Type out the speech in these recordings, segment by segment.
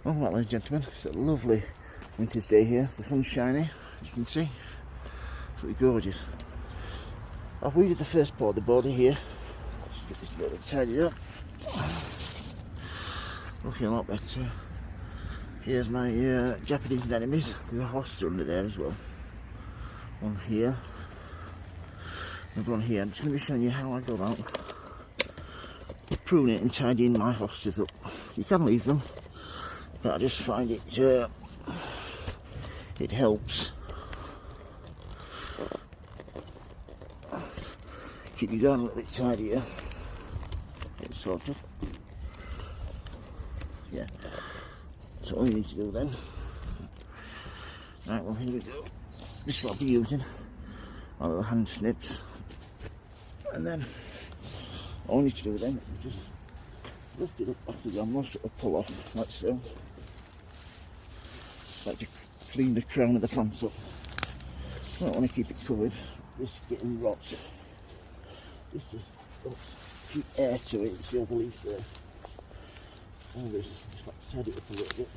Well, ladies and gentlemen, it's a lovely winter's day here. The sun's shining, as you can see. Absolutely gorgeous. I've weeded the first part of the border here. Just get this bit tidied up. Looking a lot better. Here's my Japanese anemones. There's a hosta under there as well. One here. Another one here. I'm just going to be showing you how I go about pruning it and tidying my hostas up. You can leave them, but I just find it helps keep you going a little bit tidier. Get it sorted. Yeah, that's all you need to do then. Right, well, here we go. This is what I'll be using, my little hand snips, and then all you need to do then is just lift it up off the ground, most it will pull off, like so. Just like to clean the crown of the plant up. You don't want to keep it covered, risk getting rot. This just helps keep air to it, see all the leaves there. All this, just like to tidy it up a little bit.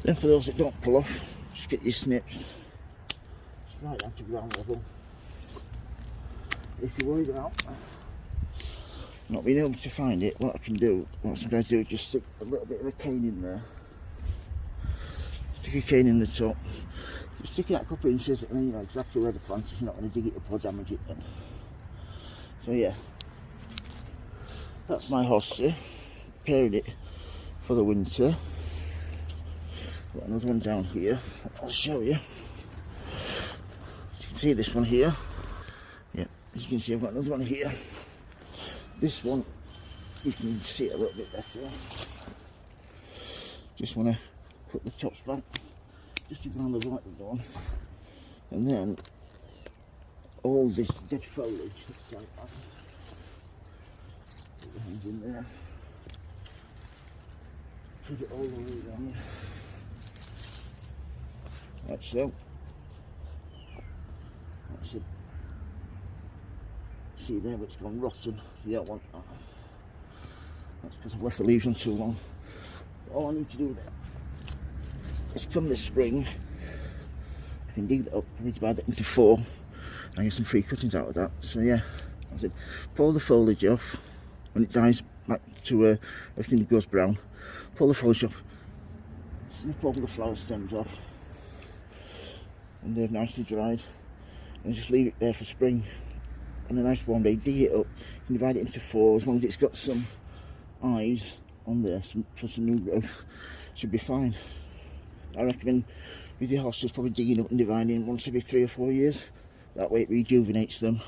Then for those that don't pull off, just get your snips, just right down to ground level. If you're worried about not being able to find it, what some guys do is just stick a little bit of a cane in there. Stick a cane in the top, just stick it out a couple of inches, and then you know exactly where the plant is. You're not going to dig it up or damage it then. So yeah, that's my hosta. Preparing it for the winter. Got another one down here, I'll show you. As you can see this one here. Yeah, as you can see I've got another one here. This one, you can see it a little bit better. Just want to put the tops back, just to go on the right of the one. And then, all this dead foliage, looks like that. Put the hands in there. Put it all the way around. Like so. That's it. See there, it's gone rotten. You don't want that. That's because I've left the leaves on too long. All I need to do now is come this spring, I can dig it up, I need to divide it into 4 and get some free cuttings out of that. So yeah, that's it. Pull the foliage off when it dies back to everything goes brown. Pull the foliage off, snip all the flower stems off, and they're nicely dried, and just leave it there for spring. On a nice warm day, dig it up, you can divide it into 4 as long as it's got some eyes on there for some new growth. Should be fine. I recommend with your hostas probably digging up and dividing once every 3 or 4 years. That way it rejuvenates them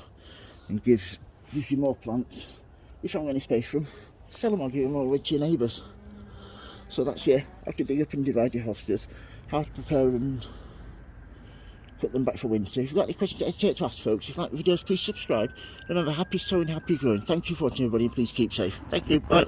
and gives you more plants. If you haven't got any space for them, sell them or give them all away to your neighbours. So that's how to dig up and divide your hostas, how to prepare them, put them back for winter. If you've got any questions, don't hesitate to ask, folks. If you like the videos, please subscribe. Remember, happy sowing, happy growing. Thank you for watching, everybody, and please keep safe. Thank you. Bye.